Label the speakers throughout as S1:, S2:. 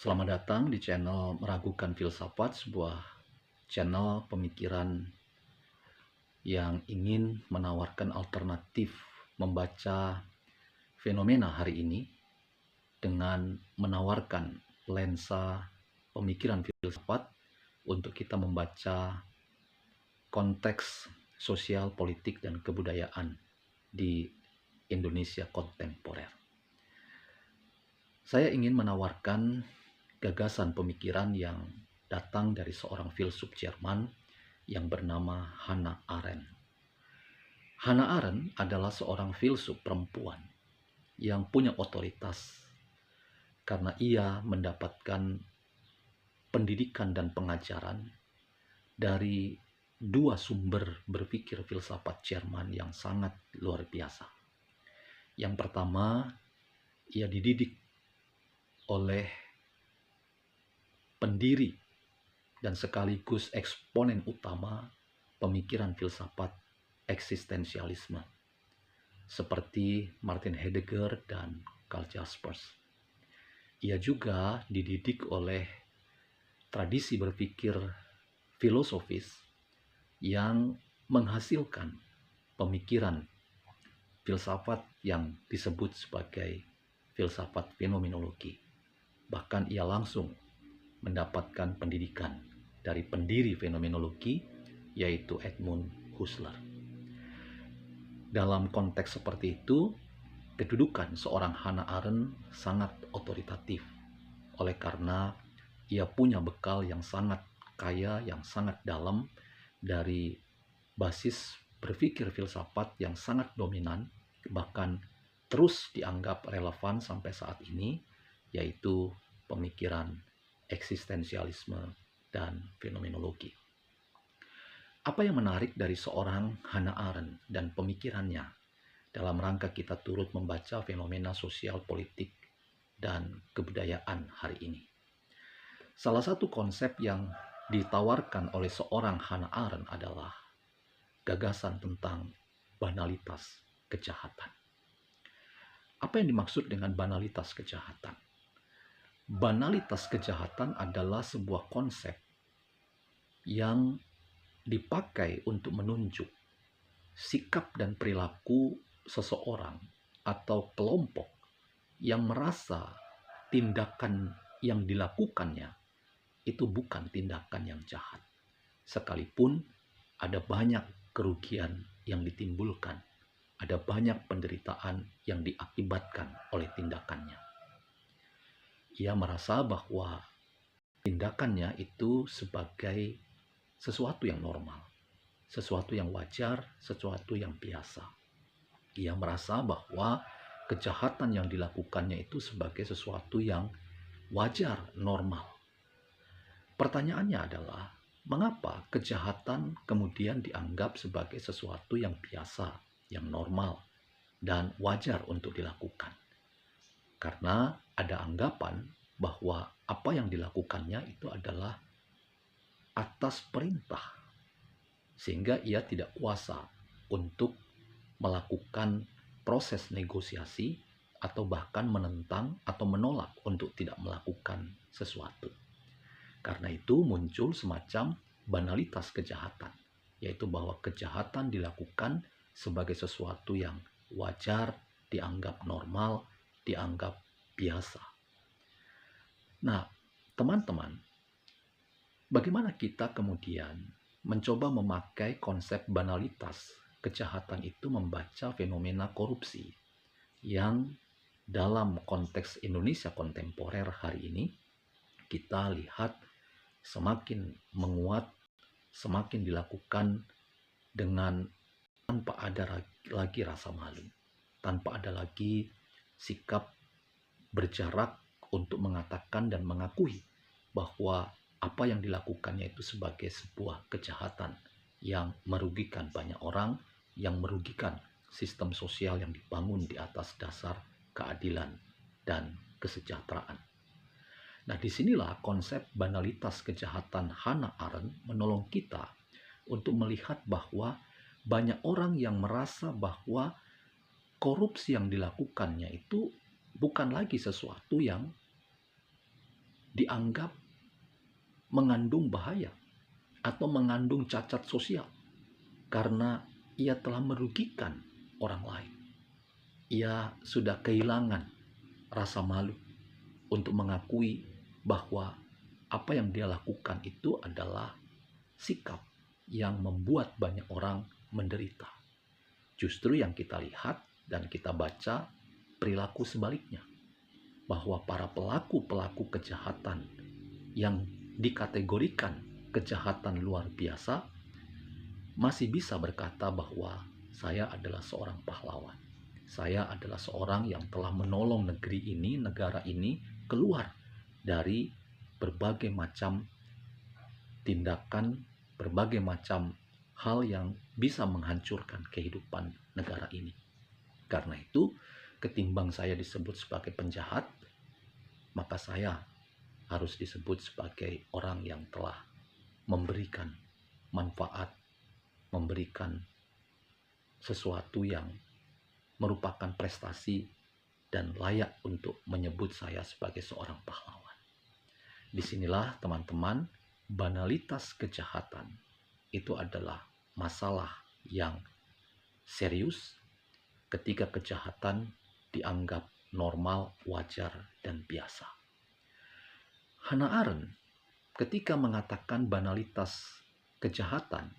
S1: Selamat datang di channel Meragukan Filsafat, sebuah channel pemikiran yang ingin menawarkan alternatif membaca fenomena hari ini dengan menawarkan lensa pemikiran filsafat untuk kita membaca konteks sosial, politik, dan kebudayaan di Indonesia kontemporer. Saya ingin menawarkan gagasan pemikiran yang datang dari seorang filsuf Jerman yang bernama Hannah Arendt. Hannah Arendt adalah seorang filsuf perempuan yang punya otoritas karena ia mendapatkan pendidikan dan pengajaran dari dua sumber berpikir filsafat Jerman yang sangat luar biasa. Yang pertama, ia dididik oleh pendiri dan sekaligus eksponen utama pemikiran filsafat eksistensialisme seperti Martin Heidegger dan Karl Jaspers. Ia juga dididik oleh tradisi berpikir filosofis yang menghasilkan pemikiran filsafat yang disebut sebagai filsafat fenomenologi. Bahkan ia langsung mendapatkan pendidikan dari pendiri fenomenologi, yaitu Edmund Husserl. Dalam konteks seperti itu, kedudukan seorang Hannah Arendt sangat otoritatif, oleh karena ia punya bekal yang sangat kaya, yang sangat dalam dari basis berpikir filsafat yang sangat dominan, bahkan terus dianggap relevan sampai saat ini, yaitu pemikiran eksistensialisme dan fenomenologi. Apa yang menarik dari seorang Hannah Arendt dan pemikirannya dalam rangka kita turut membaca fenomena sosial, politik, dan kebudayaan hari ini? Salah satu konsep yang ditawarkan oleh seorang Hannah Arendt adalah gagasan tentang banalitas kejahatan. Apa yang dimaksud dengan banalitas kejahatan? Banalitas kejahatan adalah sebuah konsep yang dipakai untuk menunjuk sikap dan perilaku seseorang atau kelompok yang merasa tindakan yang dilakukannya itu bukan tindakan yang jahat, sekalipun ada banyak kerugian yang ditimbulkan, ada banyak penderitaan yang diakibatkan oleh tindakannya. Ia merasa bahwa tindakannya itu sebagai sesuatu yang normal, sesuatu yang wajar, sesuatu yang biasa. Ia merasa bahwa kejahatan yang dilakukannya itu sebagai sesuatu yang wajar, normal. Pertanyaannya adalah, mengapa kejahatan kemudian dianggap sebagai sesuatu yang biasa, yang normal, dan wajar untuk dilakukan? Karena ada anggapan bahwa apa yang dilakukannya itu adalah atas perintah, sehingga ia tidak kuasa untuk melakukan proses negosiasi atau bahkan menentang atau menolak untuk tidak melakukan sesuatu. Karena itu muncul semacam banalitas kejahatan, yaitu bahwa kejahatan dilakukan sebagai sesuatu yang wajar, dianggap normal, dianggap biasa. Nah, teman-teman, bagaimana kita kemudian mencoba memakai konsep banalitas kejahatan itu membaca fenomena korupsi yang dalam konteks Indonesia kontemporer hari ini kita lihat semakin menguat, semakin dilakukan dengan tanpa ada lagi rasa malu, tanpa ada lagi sikap berjarak untuk mengatakan dan mengakui bahwa apa yang dilakukannya itu sebagai sebuah kejahatan yang merugikan banyak orang, yang merugikan sistem sosial yang dibangun di atas dasar keadilan dan kesejahteraan. Nah, disinilah konsep banalitas kejahatan Hannah Arendt menolong kita untuk melihat bahwa banyak orang yang merasa bahwa korupsi yang dilakukannya itu bukan lagi sesuatu yang dianggap mengandung bahaya atau mengandung cacat sosial karena ia telah merugikan orang lain. Ia sudah kehilangan rasa malu untuk mengakui bahwa apa yang dia lakukan itu adalah sikap yang membuat banyak orang menderita. Justru yang kita lihat dan kita baca perilaku sebaliknya, bahwa para pelaku-pelaku kejahatan yang dikategorikan kejahatan luar biasa masih bisa berkata bahwa saya adalah seorang pahlawan. Saya adalah seorang yang telah menolong negeri ini, negara ini keluar dari berbagai macam tindakan, berbagai macam hal yang bisa menghancurkan kehidupan negara ini. Karena itu, ketimbang saya disebut sebagai penjahat, maka saya harus disebut sebagai orang yang telah memberikan manfaat, memberikan sesuatu yang merupakan prestasi dan layak untuk menyebut saya sebagai seorang pahlawan. Disinilah teman-teman, banalitas kejahatan itu adalah masalah yang serius ketika kejahatan dianggap normal, wajar, dan biasa. Hannah Arendt ketika mengatakan banalitas kejahatan,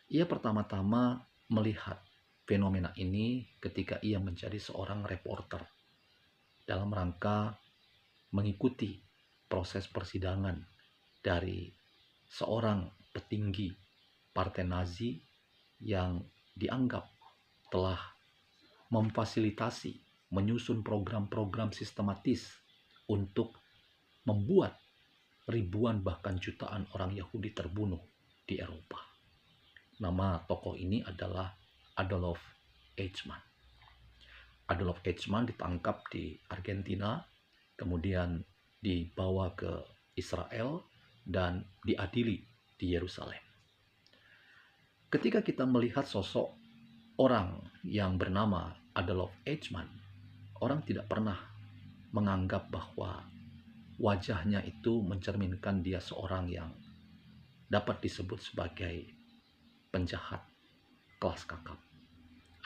S1: ia pertama-tama melihat fenomena ini ketika ia menjadi seorang reporter dalam rangka mengikuti proses persidangan dari seorang petinggi Partai Nazi yang dianggap telah memfasilitasi, menyusun program-program sistematis untuk membuat ribuan bahkan jutaan orang Yahudi terbunuh di Eropa. Nama tokoh ini adalah Adolf Eichmann. Adolf Eichmann ditangkap di Argentina, kemudian dibawa ke Israel dan diadili di Yerusalem. Ketika kita melihat sosok orang yang bernama Adolf Eichmann, orang tidak pernah menganggap bahwa wajahnya itu mencerminkan dia seorang yang dapat disebut sebagai penjahat kelas kakap,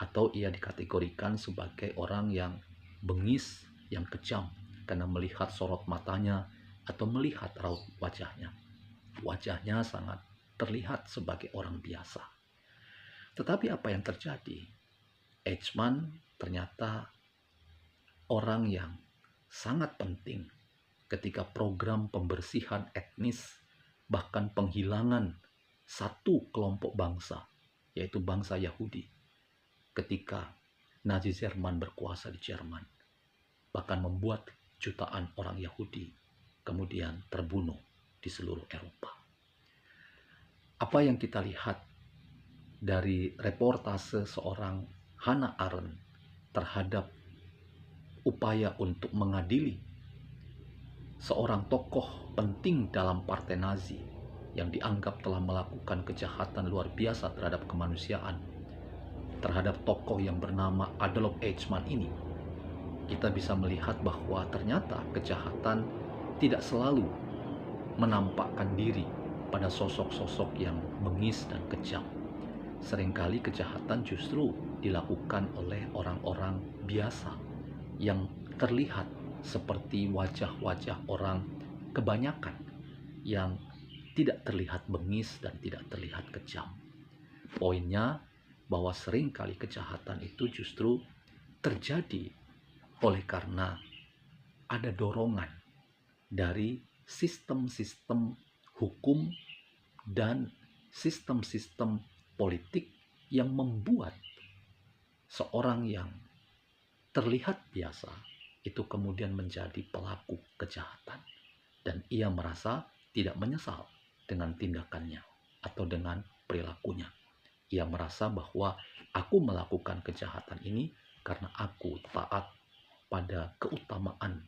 S1: atau ia dikategorikan sebagai orang yang bengis, yang kejam karena melihat sorot matanya atau melihat raut wajahnya. Wajahnya sangat terlihat sebagai orang biasa. Tetapi apa yang terjadi? Eichmann ternyata orang yang sangat penting ketika program pembersihan etnis, bahkan penghilangan satu kelompok bangsa, yaitu bangsa Yahudi, ketika Nazi Jerman berkuasa di Jerman, bahkan membuat jutaan orang Yahudi kemudian terbunuh di seluruh Eropa. Apa yang kita lihat dari reportase seorang Hannah Arendt terhadap upaya untuk mengadili seorang tokoh penting dalam Partai Nazi yang dianggap telah melakukan kejahatan luar biasa terhadap kemanusiaan, terhadap tokoh yang bernama Adolf Eichmann ini, kita bisa melihat bahwa ternyata kejahatan tidak selalu menampakkan diri pada sosok-sosok yang bengis dan kejam. Seringkali kejahatan justru dilakukan oleh orang-orang biasa yang terlihat seperti wajah-wajah orang kebanyakan yang tidak terlihat bengis dan tidak terlihat kejam. Poinnya bahwa seringkali kejahatan itu justru terjadi oleh karena ada dorongan dari sistem-sistem hukum dan sistem-sistem politik yang membuat seorang yang terlihat biasa itu kemudian menjadi pelaku kejahatan, dan ia merasa tidak menyesal dengan tindakannya atau dengan perilakunya. Ia merasa bahwa aku melakukan kejahatan ini karena aku taat pada keutamaan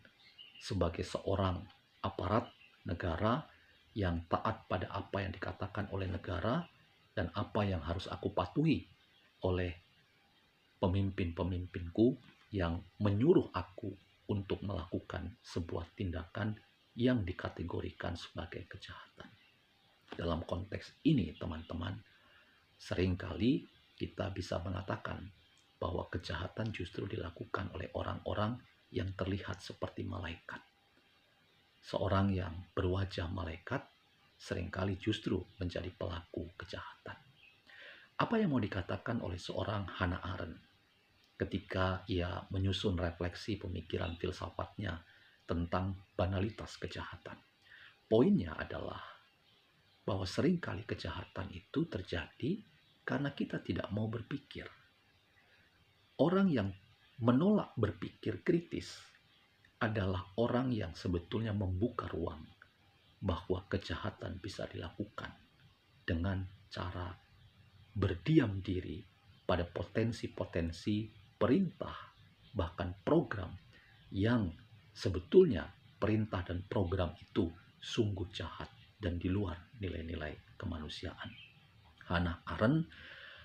S1: sebagai seorang aparat negara yang taat pada apa yang dikatakan oleh negara dan apa yang harus aku patuhi oleh pemimpin-pemimpinku yang menyuruh aku untuk melakukan sebuah tindakan yang dikategorikan sebagai kejahatan. Dalam konteks ini, teman-teman, seringkali kita bisa mengatakan bahwa kejahatan justru dilakukan oleh orang-orang yang terlihat seperti malaikat. Seorang yang berwajah malaikat seringkali justru menjadi pelaku kejahatan. Apa yang mau dikatakan oleh seorang Hannah Arendt ketika ia menyusun refleksi pemikiran filsafatnya tentang banalitas kejahatan? Poinnya adalah bahwa seringkali kejahatan itu terjadi karena kita tidak mau berpikir. Orang yang menolak berpikir kritis adalah orang yang sebetulnya membuka ruang bahwa kejahatan bisa dilakukan dengan cara berdiam diri pada potensi-potensi perintah, bahkan program yang sebetulnya perintah dan program itu sungguh jahat dan di luar nilai-nilai kemanusiaan. Hannah Arendt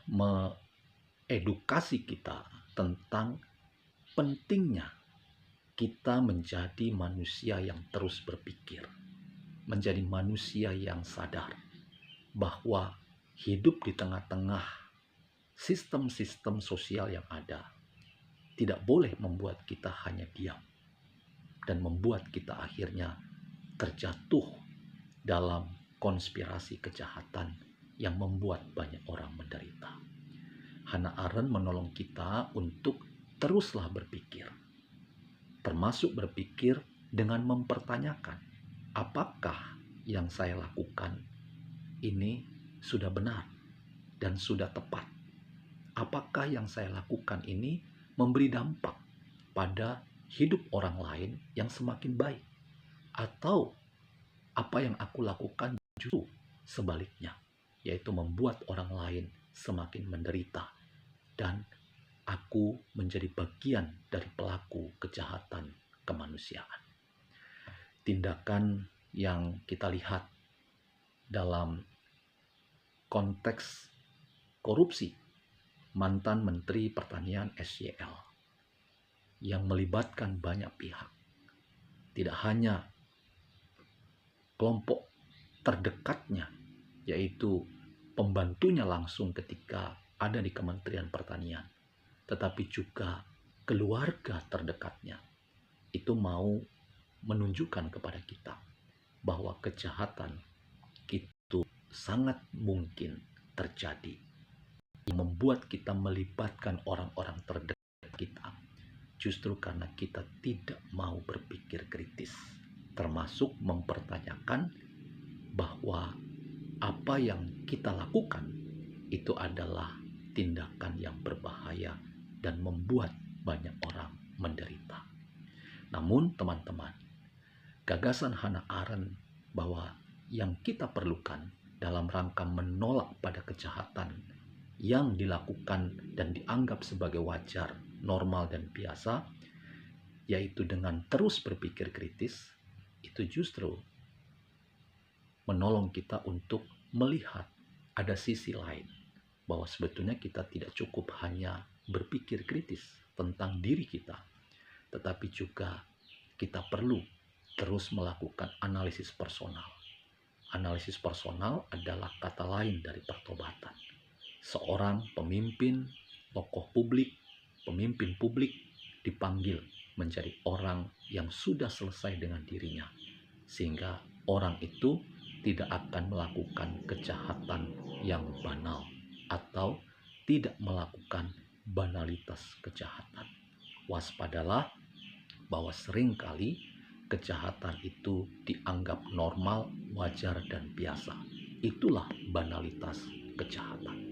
S1: mengedukasi kita tentang pentingnya kita menjadi manusia yang terus berpikir, menjadi manusia yang sadar bahwa hidup di tengah-tengah sistem-sistem sosial yang ada tidak boleh membuat kita hanya diam dan membuat kita akhirnya terjatuh dalam konspirasi kejahatan yang membuat banyak orang menderita. Hannah Arendt menolong kita untuk teruslah berpikir, termasuk berpikir dengan mempertanyakan, apakah yang saya lakukan ini sudah benar dan sudah tepat? Apakah yang saya lakukan ini memberi dampak pada hidup orang lain yang semakin baik? Atau apa yang aku lakukan justru sebaliknya, yaitu membuat orang lain semakin menderita dan aku menjadi bagian dari pelaku kejahatan kemanusiaan. Tindakan yang kita lihat dalam konteks korupsi mantan Menteri Pertanian SYL yang melibatkan banyak pihak, tidak hanya kelompok terdekatnya, yaitu pembantunya langsung ketika ada di Kementerian Pertanian, tetapi juga keluarga terdekatnya, itu mau menunjukkan kepada kita bahwa kejahatan itu sangat mungkin terjadi, yang membuat kita melibatkan orang-orang terdekat kita justru karena kita tidak mau berpikir kritis, termasuk mempertanyakan bahwa apa yang kita lakukan itu adalah tindakan yang berbahaya dan membuat banyak orang menderita. Namun teman-teman, gagasan Hannah Arendt bahwa yang kita perlukan dalam rangka menolak pada kejahatan yang dilakukan dan dianggap sebagai wajar, normal, dan biasa, yaitu dengan terus berpikir kritis, itu justru menolong kita untuk melihat ada sisi lain, bahwa sebetulnya kita tidak cukup hanya berpikir kritis tentang diri kita, tetapi juga kita perlu terus melakukan analisis personal. Analisis personal adalah kata lain dari pertobatan. Seorang pemimpin, tokoh publik, pemimpin publik dipanggil menjadi orang yang sudah selesai dengan dirinya, sehingga orang itu tidak akan melakukan kejahatan yang banal atau tidak melakukan banalitas kejahatan. Waspadalah bahwa seringkali kejahatan itu dianggap normal, wajar, dan biasa. Itulah banalitas kejahatan.